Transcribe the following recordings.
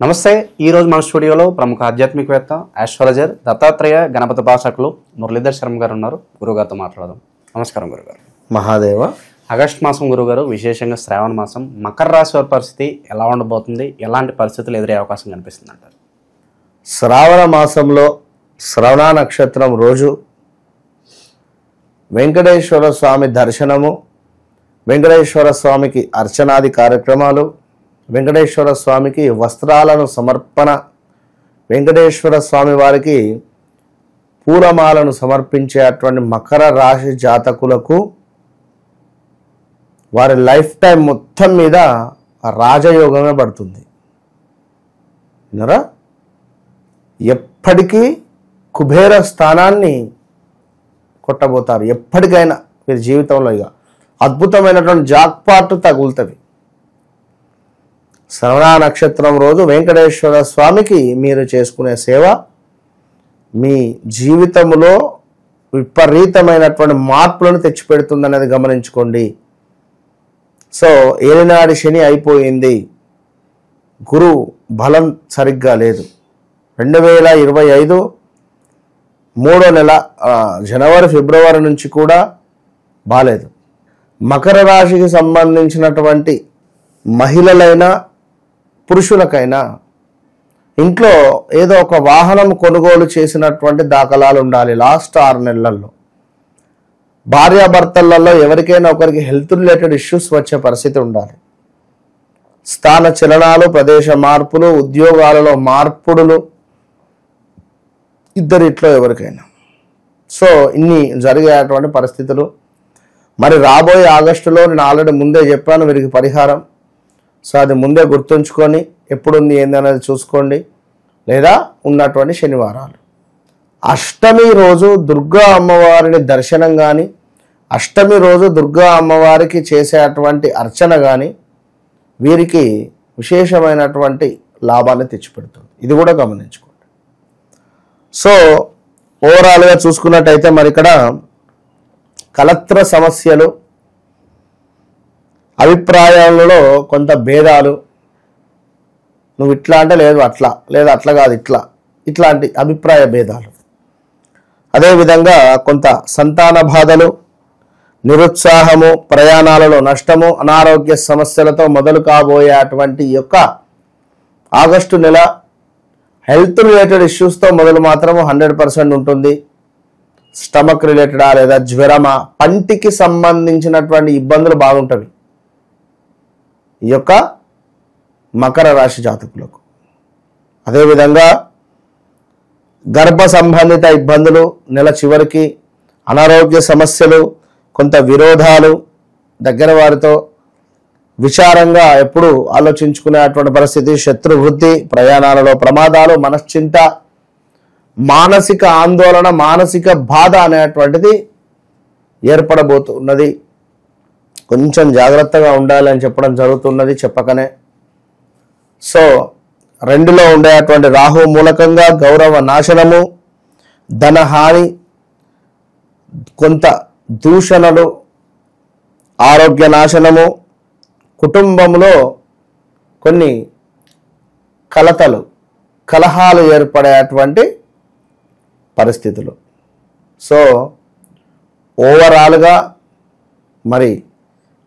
నమస్తే. ఈరోజు మన స్టూడియోలో ప్రముఖ ఆధ్యాత్మికవేత్త ఆస్ట్రాలజర్ దత్తాత్రేయ గణపతి భాషకులు మురళీధర్ శర్మ గారు ఉన్నారు. గురుగారితో మాట్లాడదాం. నమస్కారం గురుగారు. మహాదేవ. ఆగస్టు మాసం గురుగారు, విశేషంగా శ్రావణ మాసం, మకర రాశి వారి పరిస్థితి ఎలా ఉండబోతుంది? ఎలాంటి పరిస్థితులు ఎదురయ్యే అవకాశం కనిపిస్తుంది అంటారు? శ్రావణ మాసంలో శ్రవణ నక్షత్రం రోజు వెంకటేశ్వర స్వామి దర్శనము, వెంకటేశ్వర స్వామికి అర్చనాది కార్యక్రమాలు, వెంకటేశ్వర స్వామికి వస్త్రాలను సమర్పణ, వెంకటేశ్వర స్వామి వారికి పూలమాలను సమర్పించేటువంటి మకర రాశి జాతకులకు వారి లైఫ్ టైం మొత్తం మీద రాజయోగమే పడుతుంది. విన్నారా? ఎప్పటికీ కుబేర స్థానాన్ని కొట్టబోతారు. ఎప్పటికైనా మీరు జీవితంలో ఇక అద్భుతమైనటువంటి జాక్పాట్ తగులుతుంది. శ్రవణ నక్షత్రం రోజు వెంకటేశ్వర స్వామికి మీరు చేసుకునే సేవ మీ జీవితంలో విపరీతమైనటువంటి మార్పులను తెచ్చిపెడుతుందనేది గమనించుకోండి. సో ఏలినాడి శని అయిపోయింది, గురు బలం సరిగ్గా లేదు. 2025 మూడో నెల జనవరి ఫిబ్రవరి నుంచి కూడా బాలేదు. మకర రాశికి సంబంధించినటువంటి మహిళలైనా పురుషులకైనా ఇంట్లో ఏదో ఒక వాహనం కొనుగోలు చేసినటువంటి దాఖలాలు ఉండాలి. లాస్ట్ 6 నెలల్లో భార్యాభర్తలలో ఎవరికైనా ఒకరికి హెల్త్ రిలేటెడ్ ఇష్యూస్ వచ్చే పరిస్థితి ఉండాలి. స్థాన చలనాలు, ప్రదేశ మార్పులు, ఉద్యోగాలలో మార్పుడులు, ఇద్దరిట్లో ఎవరికైనా. సో ఇన్ని జరిగేటువంటి పరిస్థితులు. మరి రాబోయే ఆగస్టులో నేను ఆల్రెడీ ముందే చెప్పాను వీరికి పరిహారం. సో అది ముందే గుర్తుంచుకొని ఎప్పుడుంది ఏంది అనేది చూసుకోండి. లేదా ఉన్నటువంటి శనివారాలు, అష్టమి రోజు దుర్గా అమ్మవారిని దర్శనం కానీ, అష్టమి రోజు దుర్గా అమ్మవారికి చేసేటువంటి అర్చన కానీ వీరికి విశేషమైనటువంటి లాభాన్ని తెచ్చిపెడుతుంది. ఇది కూడా గమనించుకోండి. సో ఓవరాల్గా చూసుకున్నట్టయితే మరి ఇక్కడ కలత్ర సమస్యలు, అభిప్రాయాలలో కొంత భేదాలు, నువ్వు ఇట్లా అంటే లేదు అట్లా, లేదా అట్లా కాదు ఇట్లా, ఇట్లాంటి అభిప్రాయ భేదాలు. అదేవిధంగా కొంత సంతాన బాధలు, నిరుత్సాహము, ప్రయాణాలలో నష్టము, అనారోగ్య సమస్యలతో మొదలు కాబోయేటువంటి యొక్క ఆగస్టు నెల హెల్త్ రిలేటెడ్ ఇష్యూస్తో మొదలు మాత్రము 100% ఉంటుంది. స్టమక్ రిలేటెడా లేదా జ్వరమా, పంటికి సంబంధించినటువంటి ఇబ్బందులు బాగుంటవి ఈ యొక్క మకర రాశి జాతకులకు. అదేవిధంగా గర్భ సంబంధిత ఇబ్బందులు నెల చివరికి, అనారోగ్య సమస్యలు, కొంత విరోధాలు, దగ్గర వారితో విచారంగా ఎప్పుడు ఆలోచించుకునేటువంటి పరిస్థితి, శత్రువృద్ధి, ప్రయాణాలలో ప్రమాదాలు, మనశ్చింత, మానసిక ఆందోళన, మానసిక బాధ అనేటువంటిది ఏర్పడబోతున్నది. కొంచెం జాగ్రత్తగా ఉండాలి అని చెప్పడం జరుగుతున్నది చెప్పకనే. సో 2లో ఉండేటువంటి రాహు మూలకంగా గౌరవ నాశనము, ధనహాని, కొంత దూషణలు, ఆరోగ్య నాశనము, కుటుంబంలో కొన్ని కలతలు, కలహాలు ఏర్పడేటువంటి పరిస్థితులు. సో ఓవరాల్గా మరి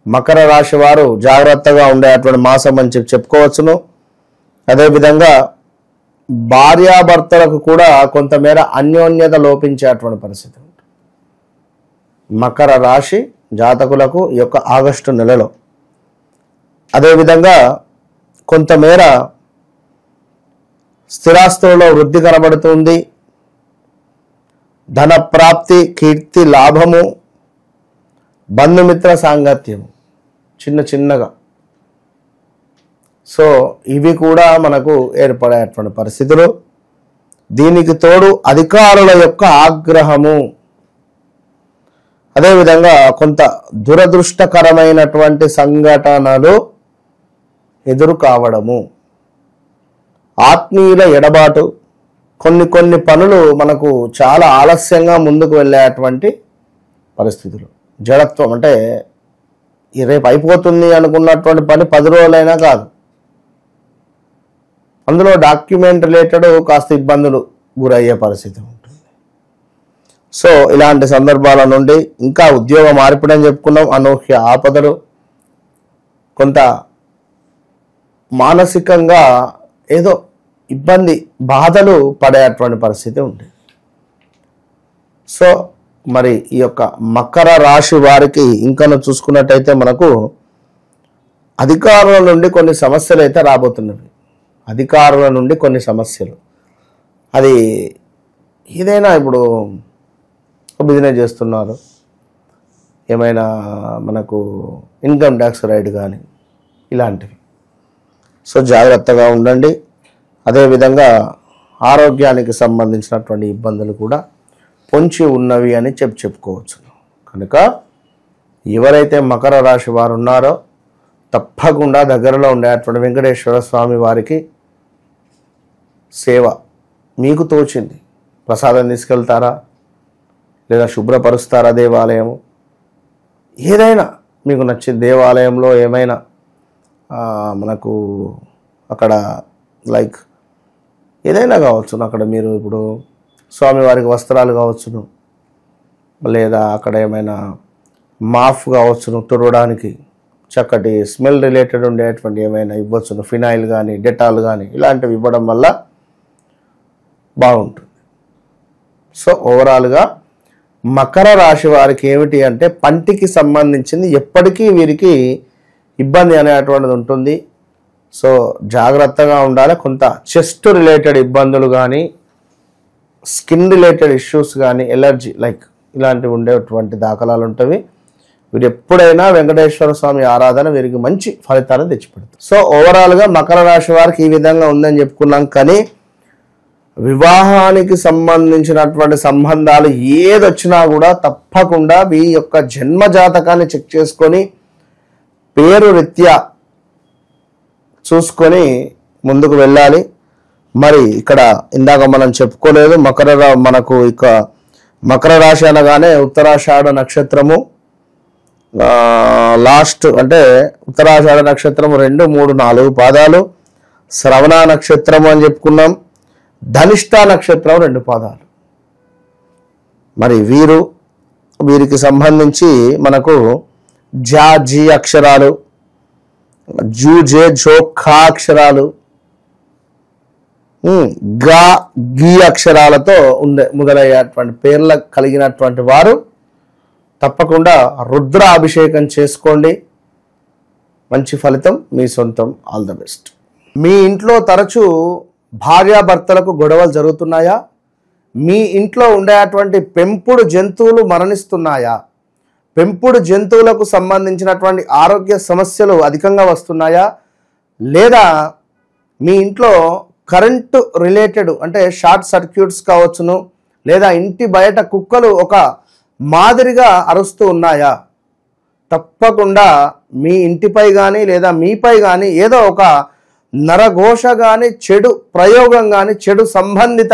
మకర రాశి వారు జాగ్రత్తగా ఉండేటువంటి మాసం అని చెప్పుకోవచ్చును. అదేవిధంగా భార్యాభర్తలకు కూడా కొంతమేర అన్యోన్యత లోపించేటువంటి పరిస్థితి ఉంటుంది మకర రాశి జాతకులకు ఈ యొక్క ఆగస్టు నెలలో. అదేవిధంగా కొంతమేర స్థిరాస్తులలో వృద్ధి కనబడుతుంది. ధన ప్రాప్తి, కీర్తి, లాభము, బంధుమిత్ర సాంగత్యము చిన్నగా. సో ఇవి కూడా మనకు ఏర్పడేటువంటి పరిస్థితులు. దీనికి తోడు అధికారుల యొక్క ఆగ్రహము, అదేవిధంగా కొంత దురదృష్టకరమైనటువంటి సంఘటనలు ఎదురు కావడము, ఆత్మీయుల ఎడబాటు, కొన్ని పనులు మనకు చాలా ఆలస్యంగా ముందుకు వెళ్ళేటువంటి పరిస్థితులు. జడత్వం అంటే రేపు అయిపోతుంది అనుకున్నటువంటి పని 10 రోజులైనా కాదు, అందులో డాక్యుమెంట్ రిలేటెడ్ కాస్త ఇబ్బందులు గురయ్యే పరిస్థితి ఉంటుంది. సో ఇలాంటి సందర్భాల నుండి ఇంకా ఉద్యోగ మార్పిడి అని చెప్పుకున్నాం, అనూహ్య ఆపదలు, కొంత మానసికంగా ఏదో ఇబ్బంది బాధలు పడేటువంటి పరిస్థితి ఉంది. సో మరి ఈ యొక్క మకర రాశి వారికి ఇంకను చూసుకున్నట్టయితే మనకు అధికారుల నుండి కొన్ని సమస్యలు అయితే రాబోతున్నవి. అధికారుల నుండి కొన్ని సమస్యలు, అది ఏదైనా ఇప్పుడు బిజినెస్ చేస్తున్నారు, ఏమైనా మనకు ఇన్కమ్ ట్యాక్స్ రైడ్ కానీ ఇలాంటివి. సో జాగ్రత్తగా ఉండండి. అదేవిధంగా ఆరోగ్యానికి సంబంధించినటువంటి ఇబ్బందులు కూడా పొంచి ఉన్నవి అని చెప్పుకోవచ్చు. కనుక ఎవరైతే మకర రాశి వారు ఉన్నారో తప్పకుండా దగ్గరలో ఉండేటువంటి వెంకటేశ్వర స్వామి వారికి సేవ మీకు తోచింది, ప్రసాదం తీసుకెళ్తారా లేదా శుభ్రపరుస్తారా, దేవాలయము ఏదైనా మీకు నచ్చిన దేవాలయంలో ఏమైనా మనకు అక్కడ లైక్ ఏదైనా కావచ్చును, అక్కడ మీరు ఇప్పుడు స్వామివారికి వస్త్రాలు కావచ్చును, లేదా అక్కడ ఏమైనా మాఫ్ కావచ్చును, తుడవడానికి చక్కటి స్మెల్ రిలేటెడ్ ఉండేటువంటి ఏమైనా ఇవ్వచ్చును, ఫినాయిల్ కానీ డెటాల్ కానీ ఇలాంటివి ఇవ్వడం వల్ల బాగుంటుంది. సో ఓవరాల్గా మకర రాశి వారికి ఏమిటి అంటే పంటికి సంబంధించింది ఎప్పటికీ వీరికి ఇబ్బంది అనేటువంటిది ఉంటుంది. సో జాగ్రత్తగా ఉండాలి. కొంత చెస్ట్ రిలేటెడ్ ఇబ్బందులు కానీ స్కిన్ రిలేటెడ్ ఇష్యూస్ కానీ ఎలర్జీ లైక్ ఇలాంటివి ఉండేటువంటి దాఖలాలు ఉంటవి. వీరు ఎప్పుడైనా వెంకటేశ్వర స్వామి ఆరాధన వీరికి మంచి ఫలితాలను తెచ్చిపెడుతుంది. సో ఓవరాల్గా మకర రాశి వారికి ఈ విధంగా ఉందని చెప్పుకున్నాం. కానీ వివాహానికి సంబంధించినటువంటి సంబంధాలు ఏదొచ్చినా కూడా తప్పకుండా మీ యొక్క జన్మ జాతకాన్ని చెక్ చేసుకొని పేరు రీత్యా చూసుకొని ముందుకు వెళ్ళాలి. మరి ఇక్కడ ఇందాక మనం చెప్పుకోలేదు, మనకు ఇక మకర రాశి అనగానే ఉత్తరాషాఢ నక్షత్రము లాస్ట్ అంటే ఉత్తరాషాఢ నక్షత్రము 2, 3, 4 పాదాలు, శ్రవణ నక్షత్రము అని చెప్పుకున్నాం, ధనిష్ట నక్షత్రం 2 పాదాలు. మరి వీరికి సంబంధించి మనకు జా జీ అక్షరాలు, జూ జే జో ఖా అక్షరాలు, గా గీ అక్షరాలతో మొదలయ్యేటువంటి పేర్ల కలిగినటువంటి వారు తప్పకుండా రుద్ర అభిషేకం చేసుకోండి. మంచి ఫలితం మీ సొంతం. All the best. మీ ఇంట్లో తరచూ భార్యాభర్తలకు గొడవలు జరుగుతున్నాయా? మీ ఇంట్లో ఉండేటువంటి పెంపుడు జంతువులు మరణిస్తున్నాయా? పెంపుడు జంతువులకు సంబంధించినటువంటి ఆరోగ్య సమస్యలు అధికంగా వస్తున్నాయా? లేదా మీ ఇంట్లో కరెంటు రిలేటెడ్ అంటే షార్ట్ సర్క్యూట్స్ కావచ్చును, లేదా ఇంటి బయట కుక్కలు ఒక మాదిరిగా అరుస్తూ ఉన్నాయా? తప్పకుండా మీ ఇంటిపై కానీ లేదా మీపై కానీ ఏదో ఒక నరఘోష కానీ చెడు ప్రయోగం కానీ చెడు సంబంధిత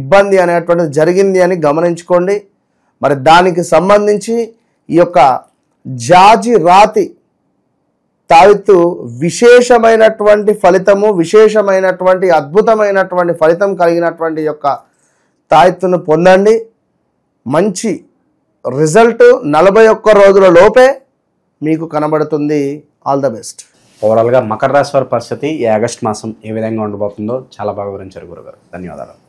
ఇబ్బంది అనేటువంటిది జరిగింది అని గమనించుకోండి. మరి దానికి సంబంధించి ఈ యొక్క జాజి రాతి తావిత్తు విశేషమైనటువంటి ఫలితము, విశేషమైనటువంటి అద్భుతమైనటువంటి ఫలితం కలిగినటువంటి యొక్క తాయిత్తును పొందండి. మంచి రిజల్ట్ 41 రోజుల లోపే మీకు కనబడుతుంది. All the best. ఓవరాల్గా మకర రాశి వారి పరిస్థితి ఈ ఆగస్ట్ మాసం ఏ విధంగా ఉండబోతుందో చాలా బాగా వివరించారు గురుగారు. ధన్యవాదాలు.